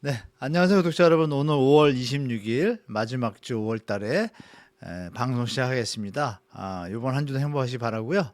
네, 안녕하세요, 구독자 여러분. 오늘 5월 26일 마지막 주 5월 달에 방송 시작하겠습니다. 이번 한 주도 행복하시기 바라고요.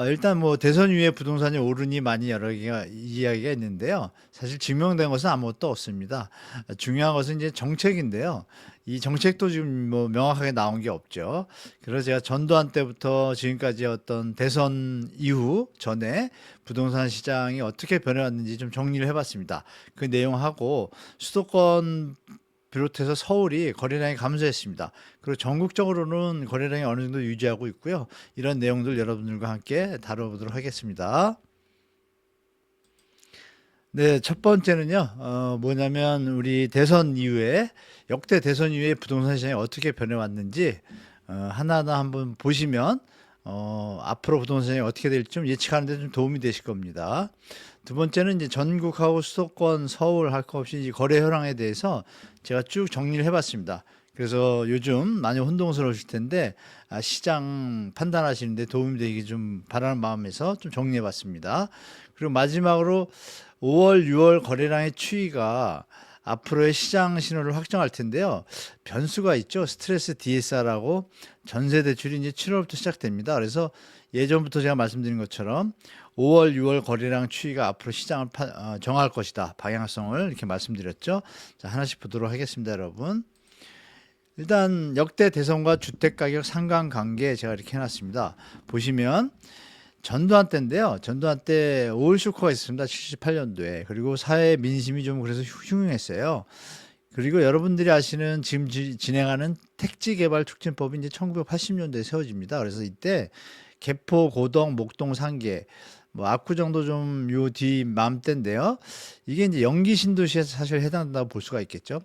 일단 뭐 대선 이후에 부동산이 오르니 많이 여러 개가 이야기가 있는데요. 사실 증명된 것은 아무것도 없습니다. 중요한 것은 이제 정책인데요. 이 정책도 지금 뭐 명확하게 나온 게 없죠. 그래서 제가 전두환 때부터 지금까지 어떤 대선 이후 전에 부동산 시장이 어떻게 변해왔는지 좀 정리를 해봤습니다. 그 내용하고 수도권 비롯해서 서울이 거래량이 감소했습니다. 그리고 전국적으로는 거래량이 어느 정도 유지하고 있고요. 이런 내용들 여러분들과 함께 다뤄보도록 하겠습니다. 네, 첫 번째는요, 뭐냐면 우리 대선 이후에 역대 대선 이후에 부동산 시장이 어떻게 변해왔는지 하나하나 한번 보시면 앞으로 부동산 시장이 어떻게 될지 좀 예측하는 데 좀 도움이 되실 겁니다. 두 번째는 이제 전국하고 수도권, 서울 할 것 없이 이제 거래 현황에 대해서 제가 쭉 정리를 해봤습니다. 그래서 요즘 많이 혼동스러우실 텐데 시장 판단하시는데 도움이 되기 좀 바라는 마음에서 좀 정리해봤습니다. 그리고 마지막으로 5월, 6월 거래량의 추이가 앞으로의 시장 신호를 확정할 텐데요. 변수가 있죠. 스트레스 DSR하고 전세 대출이 이제 7월부터 시작됩니다. 그래서 예전부터 제가 말씀드린 것처럼 5월, 6월 거래량 추이가 앞으로 시장을 정할 것이다. 방향성을 이렇게 말씀드렸죠. 자, 하나씩 보도록 하겠습니다, 여러분. 일단 역대 대선과 주택가격 상관관계 제가 이렇게 해놨습니다. 보시면 전두환 때인데요. 전두환 때 오일 쇼크가 있었습니다. 78년도에. 그리고 사회 민심이 좀 그래서 흉흉했어요. 그리고 여러분들이 아시는 지금 진행하는 택지개발촉진법이 이제 1980년도에 세워집니다. 그래서 이때 개포, 고덕, 목동, 상계, 뭐 압구정도 좀 요 뒤 맘때인데요. 이게 이제 연기 신도시에서 사실 해당된다고 볼 수가 있겠죠.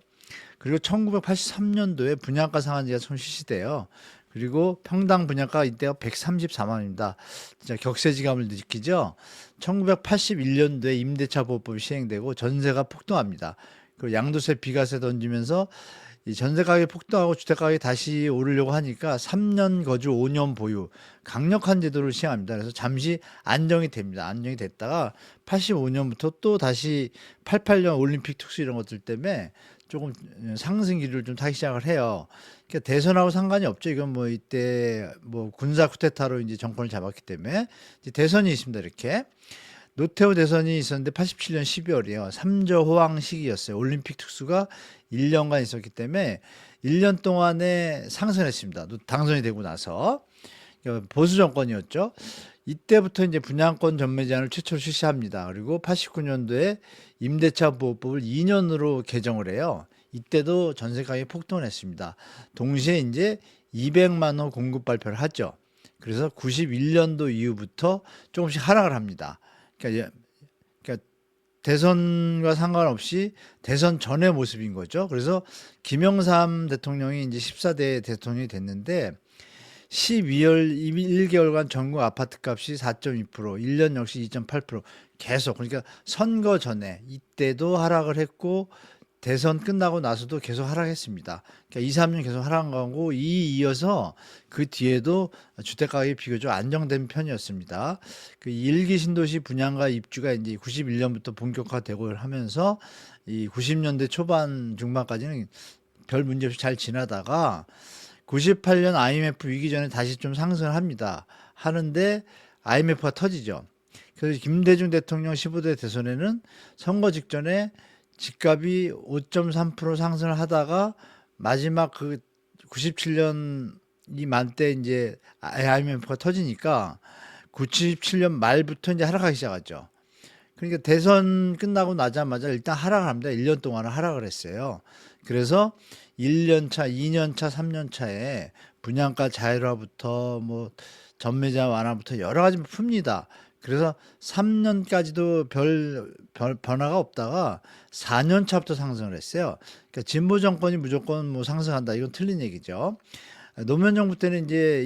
그리고 1983년도에 분양가 상한제가 처음 실시돼요. 그리고 평당 분양가 이때가 134만 원입니다. 진짜 격세지감을 느끼죠. 1981년도에 임대차 보호법이 시행되고 전세가 폭등합니다. 그리고 양도세, 비과세 던지면서 이 전세 가격이 폭등하고 주택 가격이 다시 오르려고 하니까 3년 거주 5년 보유 강력한 제도를 시행합니다. 그래서 잠시 안정이 됩니다. 안정이 됐다가 85년부터 또 다시 88년 올림픽 특수 이런 것들 때문에 조금 상승 기류를 좀 타기 시작을 해요. 그러니까 대선하고 상관이 없죠. 이건 뭐 이때 뭐 군사 쿠데타로 이제 정권을 잡았기 때문에 이제 대선이 있습니다. 이렇게. 노태우 대선이 있었는데 87년 12월이에요. 3조 호황 시기였어요. 올림픽 특수가 1년간 있었기 때문에 1년 동안에 상승했습니다. 당선이 되고 나서. 보수 정권이었죠. 이때부터 이제 분양권 전매 제한을 최초로 실시합니다. 그리고 89년도에 임대차 보호법을 2년으로 개정을 해요. 이때도 전세 가격이 폭등을 했습니다. 동시에 이제 200만 호 공급 발표를 하죠. 그래서 91년도 이후부터 조금씩 하락을 합니다. 그러니까 대선과 상관없이 대선 전의 모습인 거죠. 그래서 김영삼 대통령이 이제 14대 대통령이 됐는데 12월 1개월간 전국 아파트 값이 4.2%, 1년 역시 2.8% 계속. 그러니까 선거 전에 이때도 하락을 했고 대선 끝나고 나서도 계속 하락했습니다. 그러니까 2, 3년 계속 하락한 거고 이어서 그 뒤에도 주택 가격이 비교적 안정된 편이었습니다. 그 일기 신도시 분양가 입주가 이제 91년부터 본격화되고 하면서 이 90년대 초반 중반까지는 별 문제 없이 잘 지나다가 98년 IMF 위기 전에 다시 좀 상승을 합니다. 하는데 IMF가 터지죠. 그래서 김대중 대통령 15대 대선에는 선거 직전에 집값이 5.3% 상승을 하다가 마지막 그 97년 이 만때 이제 IMF가 터지니까 97년 말부터 이제 하락하기 시작하죠. 그러니까 대선 끝나고 나자마자 일단 하락을 합니다. 1년 동안은 하락을 했어요. 그래서 1년 차, 2년 차, 3년 차에 분양가 자율화부터 뭐 전매자 완화부터 여러 가지 풉니다. 그래서 3년까지도 별 변화가 없다가 4년 차부터 상승을 했어요. 그러니까 진보 정권이 무조건 뭐 상승한다. 이건 틀린 얘기죠. 노무현 정부 때는 이제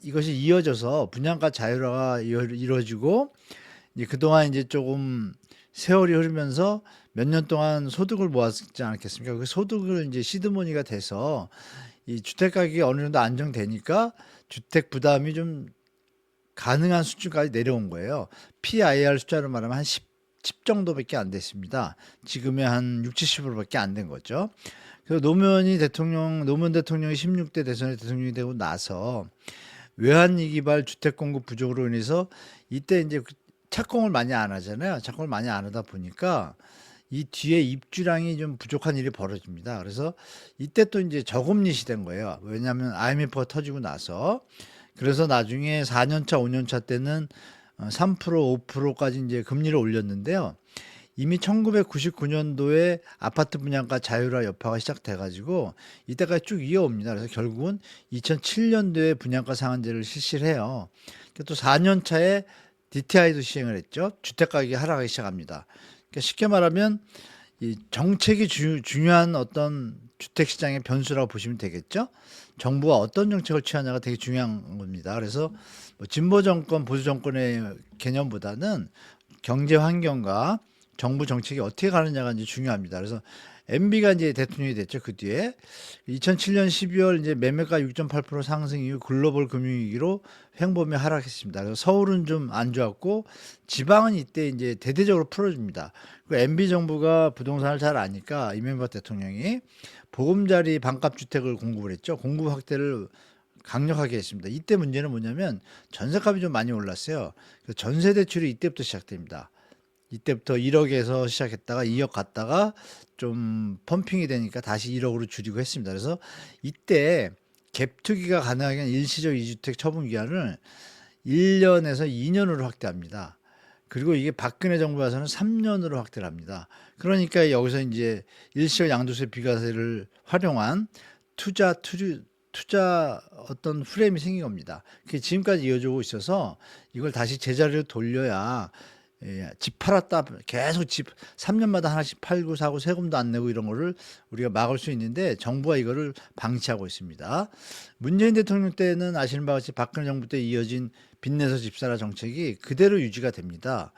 이것이 이어져서 분양가 자율화가 이루어지고 이제 그동안 이제 조금 세월이 흐르면서 몇 년 동안 소득을 모았지 않겠습니까? 그 소득을 이제 시드머니가 돼서 이 주택 가격이 어느 정도 안정되니까 주택 부담이 좀 가능한 수준까지 내려온 거예요. PIR 숫자로 말하면 한 10 정도밖에 안 됐습니다. 지금의 한 60-70%밖에 안 된 거죠. 그래서 노무현 대통령이 16대 대선에 대통령이 되고 나서 외환위기발 주택 공급 부족으로 인해서 이때 이제 착공을 많이 안 하잖아요. 착공을 많이 안 하다 보니까 이 뒤에 입주량이 좀 부족한 일이 벌어집니다. 그래서 이때 또 이제 저금리 시대인 거예요. 왜냐하면 IMF가 터지고 나서. 그래서 나중에 4년 차, 5년 차 때는 3%, 5%까지 이제 금리를 올렸는데요. 이미 1999년도에 아파트 분양가 자율화 여파가 시작돼 가지고 이때까지 쭉 이어옵니다. 그래서 결국은 2007년도에 분양가 상한제를 실시를 해요. 또 4년 차에 DTI도 시행을 했죠. 주택 가격이 하락하기 시작합니다. 그러니까 쉽게 말하면 이 정책이 중요한 어떤 주택 시장의 변수라고 보시면 되겠죠. 정부가 어떤 정책을 취하냐가 되게 중요한 겁니다. 그래서 뭐 진보 정권, 보수 정권의 개념보다는 경제 환경과 정부 정책이 어떻게 가느냐가 이제 중요합니다. 그래서 MB가 이제 대통령이 됐죠. 그 뒤에 2007년 12월 이제 매매가 6.8% 상승 이후 글로벌 금융위기로 횡보며 하락했습니다. 그래서 서울은 좀 안 좋았고 지방은 이때 이제 대대적으로 풀어줍니다. 그 MB 정부가 부동산을 잘 아니까 이명박 대통령이 보금자리 반값 주택을 공급을 했죠. 공급 확대를 강력하게 했습니다. 이때 문제는 뭐냐면 전세값이 좀 많이 올랐어요. 그래서 전세 대출이 이때부터 시작됩니다. 이때부터 1억에서 시작했다가 2억 갔다가 좀 펌핑이 되니까 다시 1억으로 줄이고 했습니다. 그래서 이때 갭 투기가 가능하게 일시적 2주택 처분 기한을 1년에서 2년으로 확대합니다. 그리고 이게 박근혜 정부 와서는 3년으로 확대를 합니다. 그러니까 여기서 이제 일시적 양도세 비과세를 활용한 투자 어떤 프레임이 생긴 겁니다. 그게 지금까지 이어지고 있어서 이걸 다시 제자리로 돌려야 집 팔았다 계속 집 3년마다 하나씩 팔고 사고 세금도 안 내고 이런 거를 우리가 막을 수 있는데 정부가 이거를 방치하고 있습니다. 문재인 대통령 때는 아시는 바와 같이 박근혜 정부 때 이어진 빚내서 집사라 정책이 그대로 유지가 됩니다.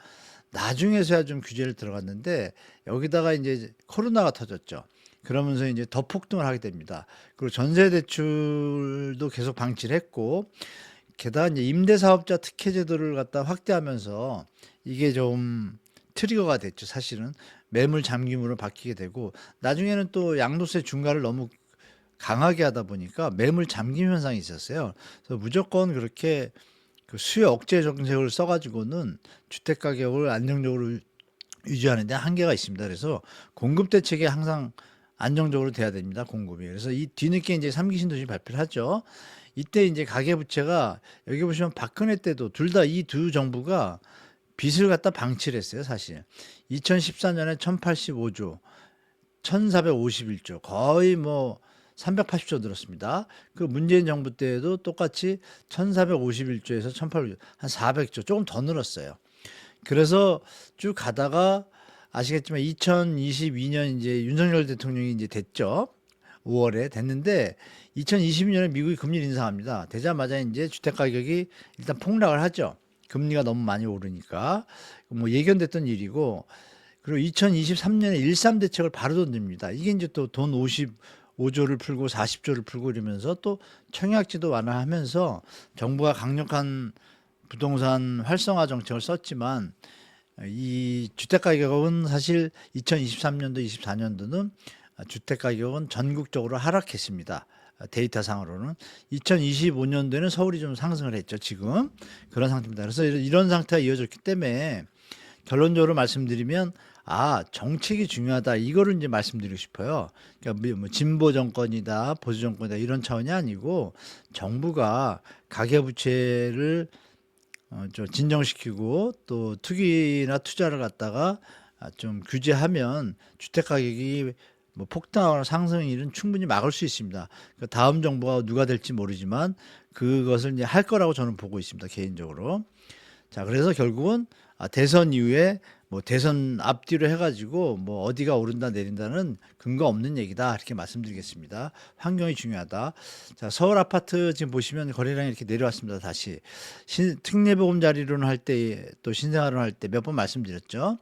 나중에서야 좀 규제를 들어갔는데 여기다가 이제 코로나가 터졌죠. 그러면서 이제 더 폭등을 하게 됩니다. 그리고 전세 대출도 계속 방치를 했고 게다가 이제 임대사업자 특혜 제도를 갖다 확대하면서 이게 좀 트리거가 됐죠. 사실은 매물 잠김으로 바뀌게 되고 나중에는 또 양도세 중과를 너무 강하게 하다 보니까 매물 잠김 현상이 있었어요. 그래서 무조건 그렇게 그 수요 억제 정책을 써가지고는 주택 가격을 안정적으로 유지하는 데 한계가 있습니다. 그래서 공급 대책이 항상 안정적으로 돼야 됩니다. 공급이. 그래서 이 뒤늦게 이제 3기 신도시 발표를 하죠. 이때 이제 가계부채가 여기 보시면 박근혜 때도 둘 다 이 두 정부가 빚을 갖다 방치를 했어요, 사실. 2014년에 1085조, 1451조, 거의 뭐 380조 늘었습니다. 그 문재인 정부 때에도 똑같이 1451조에서 1800조, 한 400조, 조금 더 늘었어요. 그래서 쭉 가다가 아시겠지만 2022년 이제 윤석열 대통령이 이제 됐죠. 5월에 됐는데 2022년에 미국이 금리를 인상합니다. 되자마자 이제 주택 가격이 일단 폭락을 하죠. 금리가 너무 많이 오르니까 뭐 예견됐던 일이고 그리고 2023년에 13 대책을 바로 던집니다. 이게 이제 또 돈 55조를 풀고 40조를 풀고 이러면서 또 청약지도 완화하면서 정부가 강력한 부동산 활성화 정책을 썼지만 이 주택 가격은 사실 2023년도, 24년도는 주택 가격은 전국적으로 하락했습니다. 데이터상으로는 2025년도에는 서울이 좀 상승을 했죠. 지금 그런 상태입니다. 그래서 이런 상태가 이어졌기 때문에 결론적으로 말씀드리면 정책이 중요하다 이거를 이제 말씀드리고 싶어요. 그러니까 뭐 진보 정권이다 보수 정권이다 이런 차원이 아니고 정부가 가계부채를 좀 진정시키고 또 투기나 투자를 갖다가 좀 규제하면 주택 가격이 뭐 폭등하거나 상승 일은 충분히 막을 수 있습니다. 그러니까 다음 정부가 누가 될지 모르지만 그것을 이제 할 거라고 저는 보고 있습니다. 개인적으로. 자, 그래서 결국은 대선 이후에 뭐 대선 앞뒤로 해가지고 뭐 어디가 오른다 내린다는 근거 없는 얘기다 이렇게 말씀드리겠습니다. 환경이 중요하다. 자, 서울 아파트 지금 보시면 거래량이 이렇게 내려왔습니다. 다시 특례보금자리론 할 때 또 신생아론 할 때 몇 번 말씀드렸죠.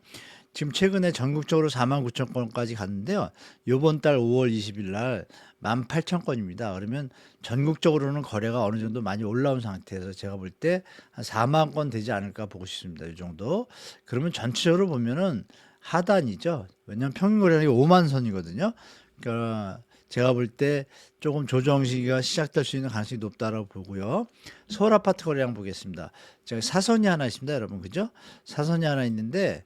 지금 최근에 전국적으로 49,000건까지 갔는데요. 요번 달 5월 20일 날 18,000건입니다. 그러면 전국적으로는 거래가 어느 정도 많이 올라온 상태에서 제가 볼 때 한 4만 건 되지 않을까 보고 싶습니다. 이 정도. 그러면 전체적으로 보면은 하단이죠. 왜냐하면 평균 거래량이 5만 선이거든요. 그러니까 제가 볼 때 조금 조정 시기가 시작될 수 있는 가능성이 높다라고 보고요. 서울 아파트 거래량 보겠습니다. 제가 사선이 하나 있습니다, 여러분. 그죠? 사선이 하나 있는데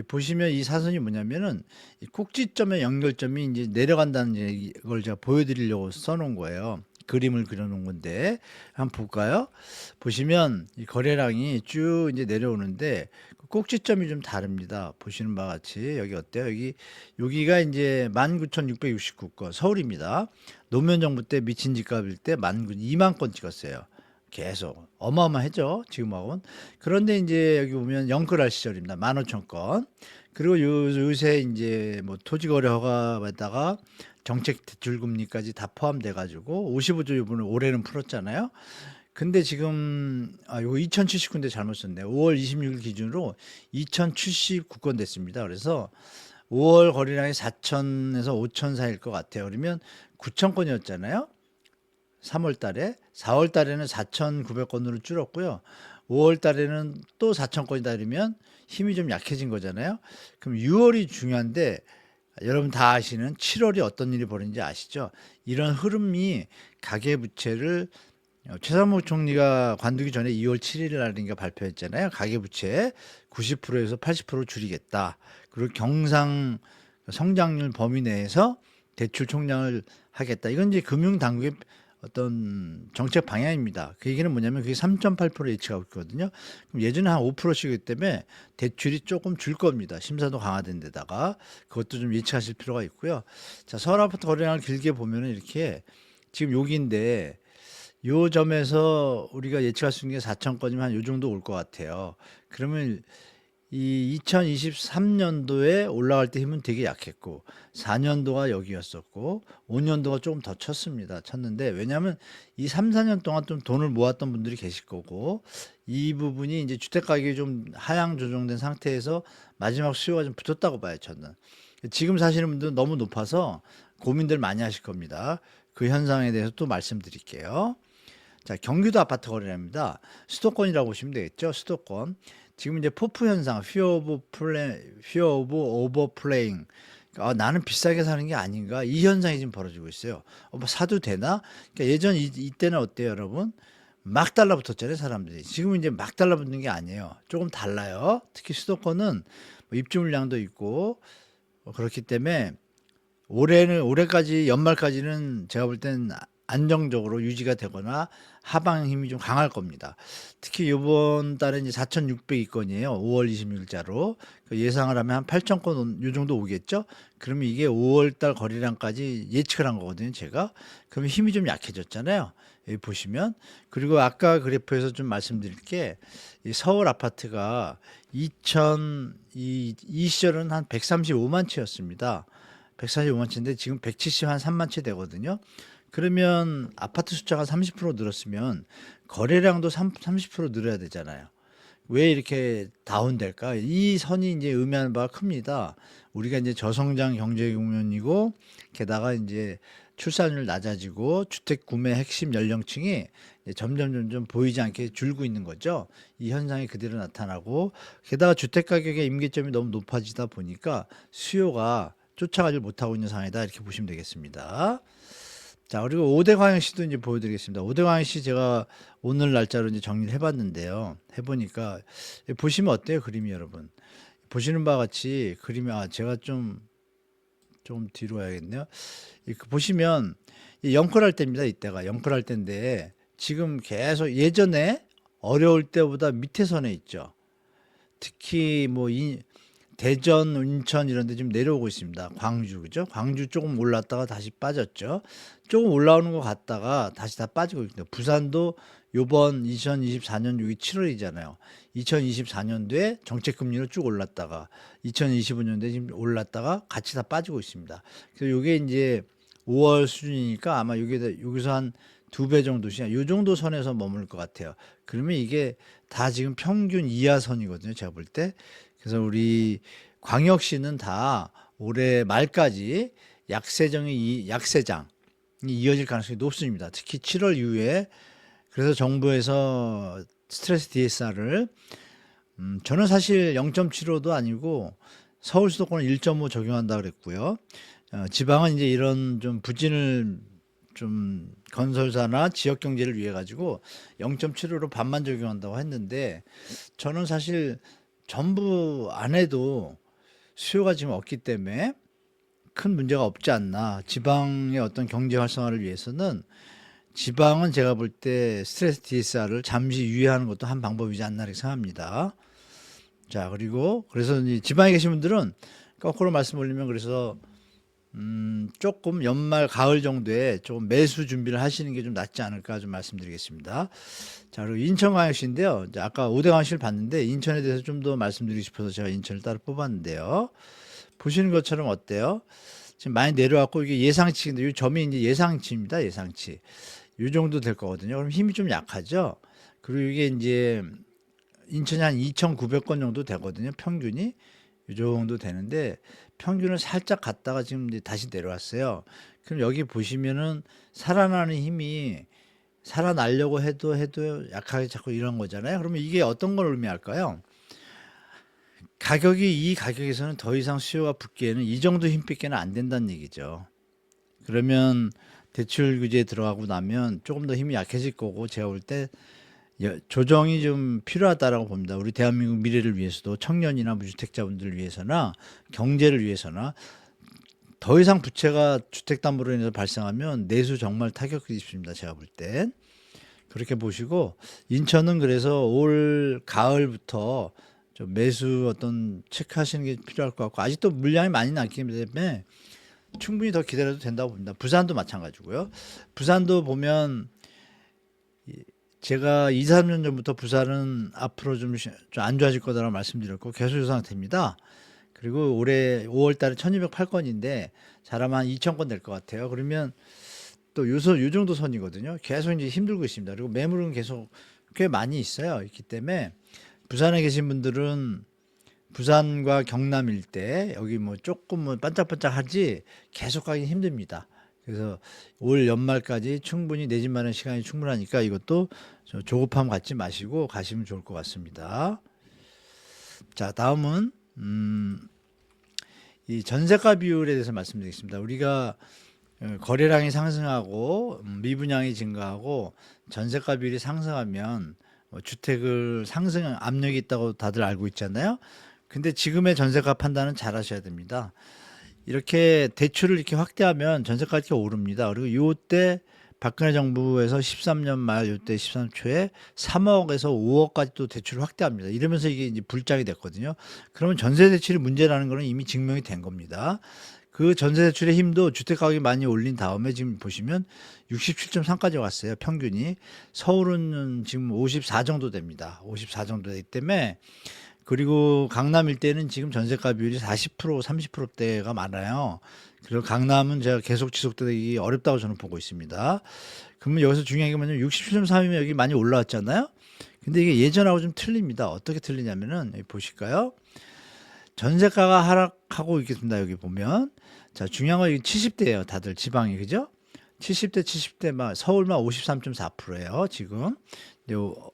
보시면 이 사선이 뭐냐면은 이 꼭지점의 연결점이 이제 내려간다는 걸 제가 보여드리려고 써놓은 거예요. 그림을 그려놓은 건데 한번 볼까요? 보시면 이 거래량이 쭉 이제 내려오는데 그 꼭지점이 좀 다릅니다. 보시는 바와 같이 여기 어때요? 여기가 이제 19,669건 서울입니다. 노무현 정부 때 미친 집값일 때 2만 건 찍었어요. 계속 어마어마하죠 지금하고는. 그런데 이제 여기 보면 영끌할 시절입니다. 15,000건. 그리고 요새 이제 뭐 토지거래 허가 받다가 정책 대출금리까지 다 포함돼 가지고 55조 요번에 올해는 풀었잖아요. 근데 지금 요거 2,079건데 잘못 썼네. 5월 26일 기준으로 2,079건 됐습니다. 그래서 5월 거래량이 4천에서 5천 사이일 것 같아요. 그러면 9,000건이었잖아요. 3월 달에. 4월 달에는 4,900건으로 줄었고요. 5월 달에는 또 4,000건이다 이러면 힘이 좀 약해진 거잖아요. 그럼 6월이 중요한데 여러분 다 아시는 7월이 어떤 일이 벌어진지 아시죠? 이런 흐름이 가계부채를 최상목 총리가 관두기 전에 2월 7일 날인가 발표했잖아요. 가계부채 90%에서 80% 줄이겠다. 그리고 경상 성장률 범위 내에서 대출 총량을 하겠다. 이건 이제 금융당국의 어떤 정책 방향입니다. 그 얘기는 뭐냐면 그게 3.8% 예측하고 있거든요. 그럼 예전에 한 5%씩이기 때문에 대출이 조금 줄 겁니다. 심사도 강화된 데다가 그것도 좀 예측하실 필요가 있고요. 자, 서울 아파트 거래량을 길게 보면은 이렇게 지금 여기인데 요 점에서 우리가 예측할 수 있는 게 4,000건이면 한 요 정도 올 것 같아요. 그러면 이 2023년도에 올라갈 때 힘은 되게 약했고 4년도가 여기였었고 5년도가 조금 더 쳤습니다. 쳤는데 왜냐하면 이 3, 4년 동안 좀 돈을 모았던 분들이 계실 거고 이 부분이 이제 주택 가격이 좀 하향 조정된 상태에서 마지막 수요가 좀 붙었다고 봐요, 저는. 지금 사시는 분들은 너무 높아서 고민들 많이 하실 겁니다. 그 현상에 대해서 또 말씀드릴게요. 자, 경기도 아파트 거래량입니다. 수도권이라고 보시면 되겠죠. 수도권. 지금 이제 포프 현상, fear of overplaying. 나는 비싸게 사는 게 아닌가? 이 현상이 지금 벌어지고 있어요. 뭐 사도 되나? 그러니까 예전 이때는 어때요, 여러분? 막 달라붙었잖아요, 사람들이. 지금은 이제 막 달라붙는 게 아니에요. 조금 달라요. 특히 수도권은 뭐 입주 물량도 있고 그렇기 때문에 올해까지 연말까지는 제가 볼 땐 안정적으로 유지가 되거나 하방 힘이 좀 강할 겁니다. 특히 이번 달에 이제 4,600건이에요. 5월 26일자로 예상을 하면 한 8,000건 요 정도 오겠죠. 그러면 이게 5월 달 거래량까지 예측을 한 거거든요, 제가. 그러면 힘이 좀 약해졌잖아요. 여기 보시면. 그리고 아까 그래프에서 좀 말씀드릴 게 이 서울 아파트가 이 시절은 한 135만 채였습니다. 145만 채인데 지금 170한 3만 채 되거든요. 그러면 아파트 숫자가 30% 늘었으면 거래량도 30% 늘어야 되잖아요. 왜 이렇게 다운될까? 이 선이 이제 의미하는 바가 큽니다. 우리가 이제 저성장 경제 국면이고 게다가 이제 출산율 낮아지고 주택 구매 핵심 연령층이 이제 점점 보이지 않게 줄고 있는 거죠. 이 현상이 그대로 나타나고 게다가 주택 가격의 임계점이 너무 높아지다 보니까 수요가 쫓아가지 못하고 있는 상황이다 이렇게 보시면 되겠습니다. 자, 그리고 오대광역시도 이제 보여드리겠습니다. 오대광역시 제가 오늘 날짜로 이제 정리를 해봤는데요. 해보니까 보시면 어때요, 그림이 여러분? 보시는 바와 같이 그림이 제가 좀 뒤로 와야겠네요. 보시면 영끌할 때입니다. 이때가 영끌할 때인데 지금 계속 예전에 어려울 때보다 밑에 선에 있죠. 특히 뭐 대전, 인천 이런 데 지금 내려오고 있습니다. 광주, 그죠? 광주 조금 올랐다가 다시 빠졌죠. 조금 올라오는 것 같다가 다시 다 빠지고 있습니다. 부산도 요번 2024년 6월 7월이잖아요. 2024년도에 정책금리로 쭉 올랐다가 2025년도에 지금 올랐다가 같이 다 빠지고 있습니다. 그래서 요게 이제 5월 수준이니까 아마 여기서 한 2배 정도씩, 요 정도 선에서 머물 것 같아요. 그러면 이게 다 지금 평균 이하선이거든요. 제가 볼 때. 그래서 우리 광역시는 다 올해 말까지 약세장이 이어질 가능성이 높습니다. 특히 7월 이후에. 그래서 정부에서 스트레스 DSR을 저는 사실 0.75도 아니고 서울 수도권은 1.5 적용한다 그랬고요. 지방은 이제 이런 좀 부진을 좀 건설사나 지역 경제를 위해 가지고 0.75로 반만 적용한다고 했는데, 저는 사실 전부 안 해도 수요가 지금 없기 때문에 큰 문제가 없지 않나. 지방의 어떤 경제 활성화를 위해서는 지방은 제가 볼 때 스트레스 DSR을 잠시 유예하는 것도 한 방법이지 않나 이렇게 생각합니다. 자, 그리고 그래서 이제 지방에 계신 분들은 거꾸로 말씀 올리면, 그래서 조금 연말 가을 정도에 좀 매수 준비를 하시는 게 좀 낫지 않을까 좀 말씀드리겠습니다. 자, 그리고 인천광역시인데요. 이제 아까 오대광역시를 봤는데 인천에 대해서 좀 더 말씀드리고 싶어서 제가 인천을 따로 뽑았는데요. 보시는 것처럼 어때요? 지금 많이 내려왔고, 이게 예상치인데 이 점이 이제 예상치입니다. 예상치. 이 정도 될 거거든요. 그럼 힘이 좀 약하죠. 그리고 이게 이제 인천이 한 2,900건 정도 되거든요. 평균이 이 정도 되는데 평균을 살짝 갔다가 지금 이제 다시 내려왔어요. 그럼 여기 보시면은 살아나는 힘이, 살아나려고 해도 약하게 자꾸 이런 거잖아요. 그러면 이게 어떤 걸 의미할까요? 이 가격에서는 더 이상 수요가 붙기에는 이 정도 힘밖에는 안 된다는 얘기죠. 그러면 대출 규제에 들어가고 나면 조금 더 힘이 약해질 거고, 제가 볼 때 조정이 좀 필요하다라고 봅니다. 우리 대한민국 미래를 위해서도, 청년이나 무주택자분들을 위해서나 경제를 위해서나. 더 이상 부채가 주택담보로 인해서 발생하면 내수 정말 타격이 있습니다. 제가 볼 땐. 그렇게 보시고, 인천은 그래서 올 가을부터 좀 매수 어떤 체크하시는 게 필요할 것 같고, 아직도 물량이 많이 남기 때문에 충분히 더 기다려도 된다고 봅니다. 부산도 마찬가지고요. 부산도 보면 제가 2, 3년 전부터 부산은 앞으로 좀 안 좋아질 거다라고 말씀드렸고 계속 이 상태입니다. 그리고 올해 5월 달에 1208건인데 잘하면 한 2000건 될 것 같아요. 그러면 또 요 정도 선이거든요. 계속 이제 힘들고 있습니다. 그리고 매물은 계속 꽤 많이 있어요. 있기 때문에 부산에 계신 분들은 부산과 경남 일대 여기 뭐 조금 뭐 반짝반짝하지 계속 가기 힘듭니다. 그래서 올 연말까지 충분히 내 집 마련 시간이 충분하니까 이것도 조급함 갖지 마시고 가시면 좋을 것 같습니다. 자, 다음은 이 전세가 비율에 대해서 말씀드리겠습니다. 우리가 거래량이 상승하고 미분양이 증가하고 전세가 비율이 상승하면 주택을 상승 압력이 있다고 다들 알고 있잖아요. 근데 지금의 전세가 판단은 잘 하셔야 됩니다. 이렇게 대출을 이렇게 확대하면 전세가 이렇게 오릅니다. 그리고 요때 박근혜 정부에서 13년 말 요때 13초에 3억에서 5억까지 또 대출을 확대합니다. 이러면서 이게 이제 불장이 됐거든요. 그러면 전세 대출이 문제라는 거는 이미 증명이 된 겁니다. 그 전세 대출의 힘도 주택 가격이 많이 올린 다음에 지금 보시면 67.3까지 왔어요. 평균이. 서울은 지금 54 정도 됩니다. 54 정도 되기 때문에. 그리고 강남 일대는 지금 전세가 비율이 40% 30%대가 많아요. 그리고 강남은 제가 계속 지속되기 어렵다고 저는 보고 있습니다. 그러면 여기서 중요한 게 뭐냐면 67.3이면 여기 많이 올라왔잖아요. 근데 이게 예전하고 좀 틀립니다. 어떻게 틀리냐면은 여기 보실까요? 전세가가 하락하고 있겠습니다. 여기 보면. 자, 중요한 건 70대예요. 다들 지방이. 그죠? 70대 서울만 53.4%예요. 지금.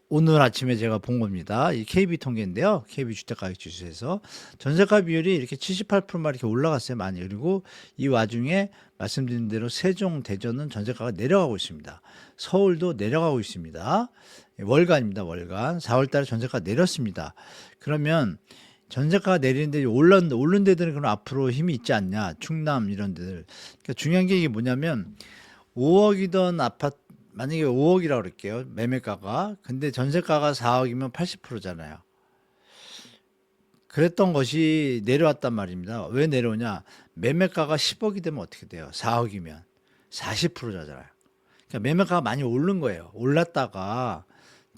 오늘 아침에 제가 본 겁니다. 이 KB 통계인데요. KB 주택가격지수에서 전세가 비율이 이렇게 78%만 이렇게 올라갔어요. 많이. 그리고 이 와중에 말씀드린 대로 세종, 대전은 전세가가 내려가고 있습니다. 서울도 내려가고 있습니다. 월간입니다. 월간. 4월 달에 전세가 내렸습니다. 그러면 전세가가 내리는데 오른 데들은 그럼 앞으로 힘이 있지 않냐. 충남 이런 데들. 그러니까 중요한 게 이게 뭐냐면 5억이던 아파트, 만약에 5억이라고 그럴게요. 매매가가. 근데 전세가가 4억이면 80%잖아요. 그랬던 것이 내려왔단 말입니다. 왜 내려오냐? 매매가가 10억이 되면 어떻게 돼요? 4억이면 40%잖아요. 그러니까 매매가가 많이 오른 거예요. 올랐다가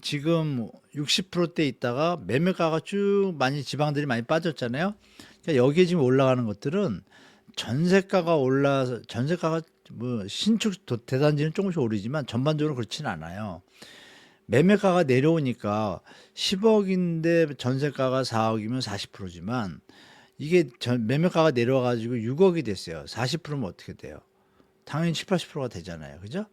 지금 60%대 있다가 매매가가 쭉 많이 지방들이 많이 빠졌잖아요. 그러니까 여기에 지금 올라가는 것들은 전세가가 뭐 신축 대단지는 조금씩 오르지만 전반적으로 그렇지는 않아요. 매매가가 내려오니까 10억인데 전세가가 4억이면 40%지만 이게 매매가가 내려와 가지고 6억이 됐어요. 40%면 어떻게 돼요? 당연히 7, 80%가 되잖아요. 그죠?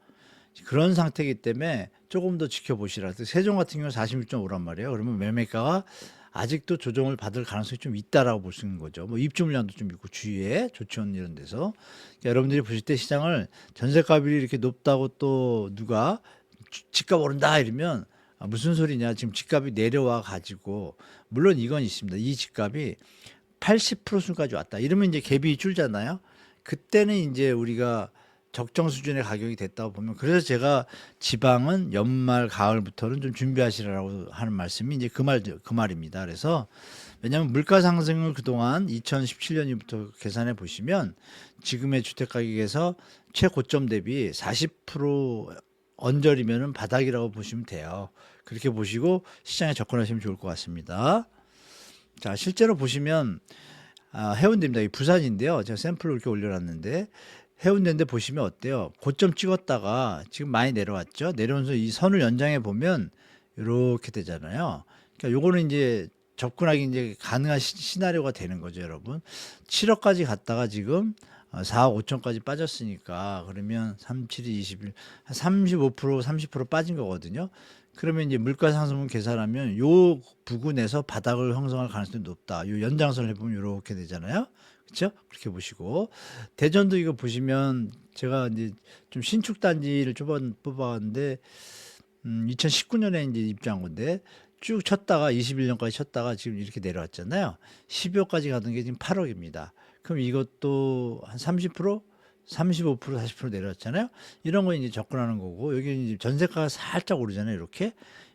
그런 상태이기 때문에 조금 더 지켜보시라. 세종 같은 경우는 46.5란 말이에요. 그러면 매매가가 아직도 조정을 받을 가능성이 좀 있다라고 볼 수 있는 거죠. 뭐 입주 물량도 좀 있고 주위에 조치원 이런 데서 그러니까 여러분들이 보실 때 시장을 전세값이 이렇게 높다고 또 누가 집값 오른다 이러면 무슨 소리냐. 지금 집값이 내려와 가지고 물론 이건 있습니다. 이 집값이 80% 수준까지 왔다. 이러면 이제 갭이 줄잖아요. 그때는 이제 우리가 적정 수준의 가격이 됐다고 보면 그래서 제가 지방은 연말 가을부터는 좀 준비하시라고 하는 말씀이 이제 그 말입니다. 그래서 왜냐하면 물가 상승을 그동안 2017년부터 계산해 보시면 지금의 주택 가격에서 최고점 대비 40% 언저리면은 바닥이라고 보시면 돼요. 그렇게 보시고 시장에 접근하시면 좋을 것 같습니다. 자, 실제로 보시면 해운대입니다. 이 부산인데요. 제가 샘플을 이렇게 올려놨는데 해운대인데 보시면 어때요? 고점 찍었다가 지금 많이 내려왔죠. 내려오면서 이 선을 연장해 보면 이렇게 되잖아요. 그러니까 요거는 이제 접근하기 이제 가능한 시나리오가 되는 거죠, 여러분. 7억까지 갔다가 지금 4억 5천까지 빠졌으니까 그러면 3, 7이 21, 한 35%, 30% 빠진 거거든요. 그러면 이제 물가 상승분 계산하면 요 부근에서 바닥을 형성할 가능성이 높다. 요 연장선을 해보면 이렇게 되잖아요. 그렇죠? 그렇게 보시고 대전도 이거 보시면 제가 이제 좀 신축 단지를 뽑아봤는데 2019년에 이제 입주한 건데 쭉 쳤다가 21년까지 쳤다가 지금 이렇게 내려왔잖아요. 12호까지 가던 게 지금 8억입니다. 그럼 이것도 한 30%, 35%, 40% 내려왔잖아요. 이런 거 이제 접근하는 거고 여기 이제 전세가가 살짝 오르잖아요. 이렇게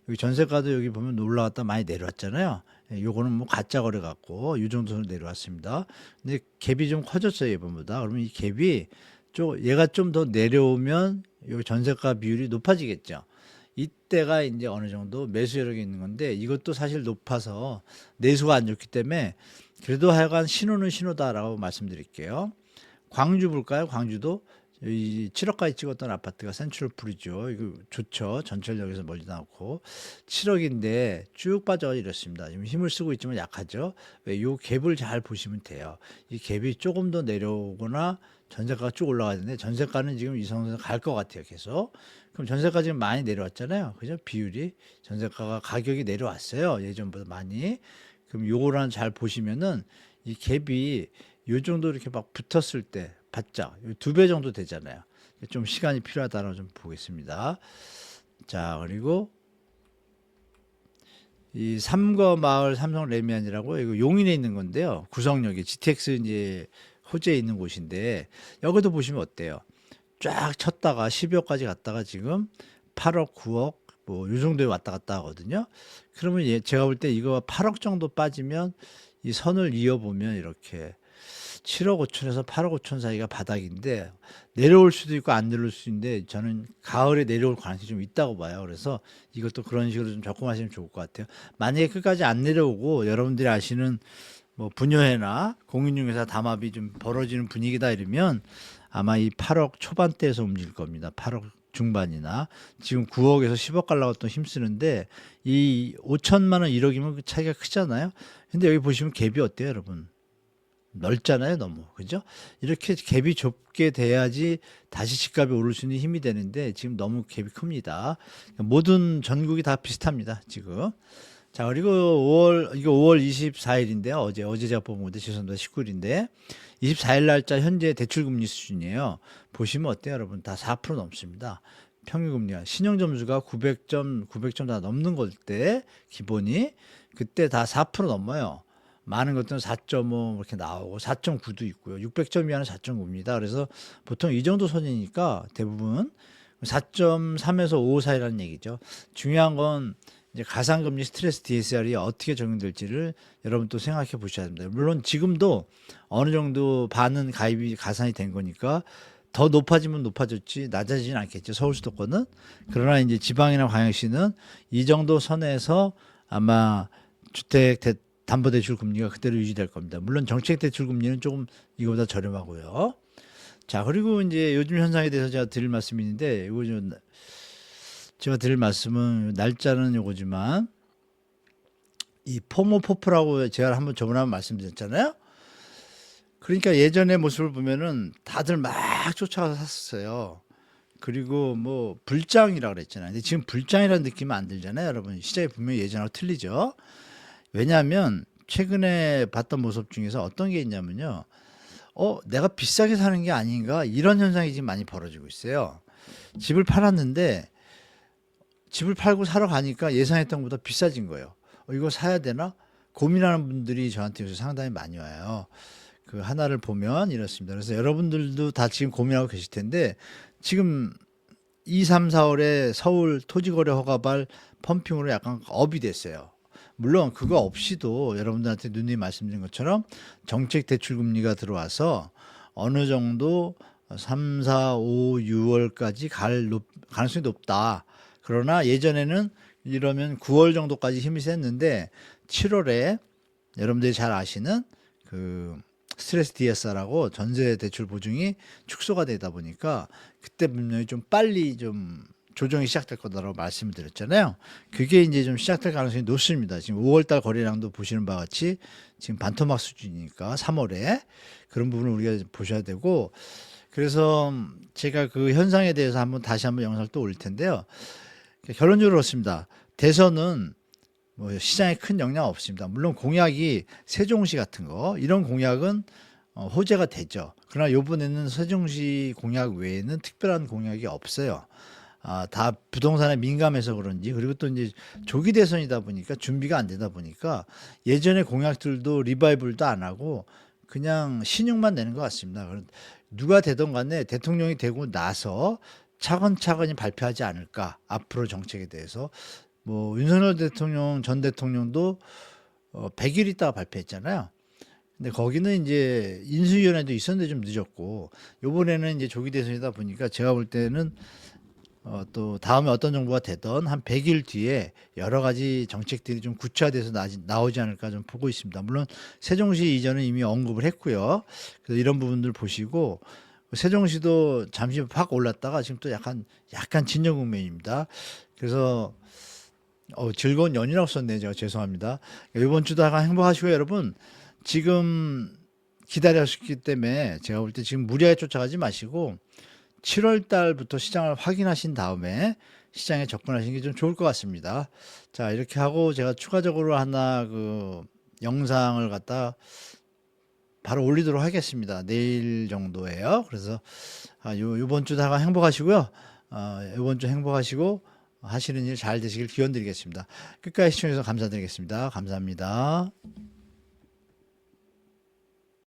여기 전세가도 여기 보면 올라갔다 많이 내려왔잖아요. 요거는 뭐 가짜 거래 같고 이 정도로 내려왔습니다. 근데 갭이 좀 커졌어요 이번보다. 그러면 이 갭이 얘가 좀 더 내려오면 여기 전세가 비율이 높아지겠죠. 이때가 이제 어느 정도 매수 여력이 있는 건데 이것도 사실 높아서 내수가 안 좋기 때문에 그래도 하여간 신호는 신호다라고 말씀드릴게요. 광주 볼까요? 광주도 이 7억까지 찍었던 아파트가 센트럴풀이죠. 이거 좋죠. 전철역에서 멀지도 않고 7억인데 쭉 빠져 이렇습니다. 지금 힘을 쓰고 있지만 약하죠. 왜? 이 갭을 잘 보시면 돼요. 이 갭이 조금 더 내려오거나 전세가가 쭉 올라가는데 전세가는 지금 이성에서 갈 것 같아요. 계속. 그럼 전세가 지금 많이 내려왔잖아요. 그죠? 비율이 전세가가 가격이 내려왔어요. 예전보다 많이. 그럼 요거랑 잘 보시면은 이 갭이 요 정도 이렇게 막 붙었을 때 바짝 2배 정도 되잖아요. 좀 시간이 필요하다고 좀 보겠습니다. 자, 그리고 이 삼거 마을 삼성 레미안이라고 이거 용인에 있는 건데요. 구성역에 GTX 이제 호재에 있는 곳인데 여기도 보시면 어때요? 쫙 쳤다가 12억까지 갔다가 지금 8억, 9억 뭐 요 정도에 왔다 갔다 하거든요. 그러면 제가 볼 때 이거 8억 정도 빠지면 이 선을 이어보면 이렇게 7억 5천에서 8억 5천 사이가 바닥인데 내려올 수도 있고 안 내려올 수도 있는데 저는 가을에 내려올 가능성이 좀 있다고 봐요. 그래서 이것도 그런 식으로 좀 접근하시면 좋을 것 같아요. 만약에 끝까지 안 내려오고 여러분들이 아시는 뭐 분여회나 공인중개사 담합이 좀 벌어지는 분위기다 이러면 아마 이 8억 초반대에서 움직일 겁니다. 8억 중반이나 지금 9억에서 10억 가려고 또 힘쓰는데 이 5천만 원 1억이면 그 차이가 크잖아요. 근데 여기 보시면 갭이 어때요, 여러분? 넓잖아요, 너무. 그죠? 이렇게 갭이 좁게 돼야지 다시 집값이 오를 수 있는 힘이 되는데 지금 너무 갭이 큽니다. 모든 전국이 다 비슷합니다, 지금. 자, 그리고 이거 5월 24일인데요. 어제 제가 본 건데, 죄송합니다. 19일인데. 24일 날짜 현재 대출금리 수준이에요. 보시면 어때요, 여러분? 다 4% 넘습니다. 평균금리가. 신용점수가 900점 다 넘는 걸 때, 기본이. 그때 다 4% 넘어요. 많은 것들은 4.5 이렇게 나오고 4.9도 있고요. 600점 이하는 4.9입니다. 그래서 보통 이 정도 선이니까 대부분 4.3에서 5 사이라는 얘기죠. 중요한 건 이제 가상금리 스트레스 DSR이 어떻게 적용될지를 여러분 또 생각해 보셔야 됩니다. 물론 지금도 어느 정도 반은 가입이 가산이 된 거니까 더 높아지면 높아졌지 낮아지진 않겠죠. 서울 수도권은. 그러나 이제 지방이나 광역시는 이 정도 선에서 아마 주택 담보대출 금리가 그대로 유지될 겁니다. 물론 정책대출 금리는 조금 이거보다 저렴하고요. 자, 그리고 이제 요즘 현상에 대해서 제가 드릴 말씀이 있는데 이거 좀 제가 드릴 말씀은 날짜는 요거지만 이 포모포프라고 제가 한번 저번에 한번 말씀드렸잖아요. 그러니까 예전의 모습을 보면은 다들 막 쫓아가서 샀었어요. 그리고 뭐 불장이라고 그랬잖아요. 근데 지금 불장이라는 느낌은 안 들잖아요, 여러분. 시장이 분명히 예전하고 틀리죠. 왜냐하면 최근에 봤던 모습 중에서 어떤 게 있냐면요. 내가 비싸게 사는 게 아닌가? 이런 현상이 지금 많이 벌어지고 있어요. 집을 팔았는데 집을 팔고 사러 가니까 예상했던 것보다 비싸진 거예요. 이거 사야 되나? 고민하는 분들이 저한테 요새 상당히 많이 와요. 그 하나를 보면 이렇습니다. 그래서 여러분들도 다 지금 고민하고 계실 텐데 지금 2, 3, 4월에 서울 토지거래 허가발 펌핑으로 약간 업이 됐어요. 물론 그거 없이도 여러분들한테 누누이 말씀드린 것처럼 정책 대출 금리가 들어와서 어느 정도 3, 4, 5, 6월까지 가능성이 높다. 그러나 예전에는 이러면 9월 정도까지 힘이 셌는데 7월에 여러분들이 잘 아시는 그 스트레스 DSR하고 전세 대출 보증이 축소가 되다 보니까 그때 분명히 좀 빨리 좀 조정이 시작될 거다라고 말씀을 드렸잖아요. 그게 이제 좀 시작될 가능성이 높습니다. 지금 5월달 거래량도 보시는 바와 같이 지금 반토막 수준이니까 3월에 그런 부분을 우리가 보셔야 되고, 그래서 제가 그 현상에 대해서 다시 한번 영상을 또 올릴 텐데요. 결론적으로 그렇습니다. 대선은 뭐 시장에 큰 영향 없습니다. 물론 공약이 세종시 같은 거 이런 공약은 호재가 되죠. 그러나 이번에는 세종시 공약 외에는 특별한 공약이 없어요. 다 부동산에 민감해서 그런지, 그리고 또 이제 조기 대선이다 보니까 준비가 안 되다 보니까 예전의 공약들도 리바이벌도 안 하고 그냥 신용만 내는 것 같습니다. 누가 되던 간에 대통령이 되고 나서 차근차근히 발표하지 않을까, 앞으로 정책에 대해서. 뭐 윤석열 대통령 전 대통령도 100일 있다가 발표했잖아요. 근데 거기는 이제 인수위원회도 있었는데 좀 늦었고, 요번에는 이제 조기 대선이다 보니까 제가 볼 때는 또 다음에 어떤 정부가 되던 한 100일 뒤에 여러 가지 정책들이 좀 구체화돼서 나오지 않을까 좀 보고 있습니다. 물론 세종시 이전은 이미 언급을 했고요. 그래서 이런 부분들 보시고, 세종시도 잠시 확 올랐다가 지금 또 약간 진정 국면입니다. 그래서 즐거운 연휴라고 썼네요. 제가 죄송합니다. 이번 주도 약간 행복하시고, 여러분 지금 기다렸기 때문에 제가 볼 때 지금 무리하게 쫓아가지 마시고 7월 달부터 시장을 확인하신 다음에 시장에 접근하시는 게 좀 좋을 것 같습니다. 자, 이렇게 하고 제가 추가적으로 하나 그 영상을 갖다 바로 올리도록 하겠습니다. 내일 정도에요. 그래서 요번 주 다가 행복하시고요. 요번 주 행복하시고 하시는 일 잘 되시길 기원 드리겠습니다. 끝까지 시청해주셔서 감사드리겠습니다. 감사합니다.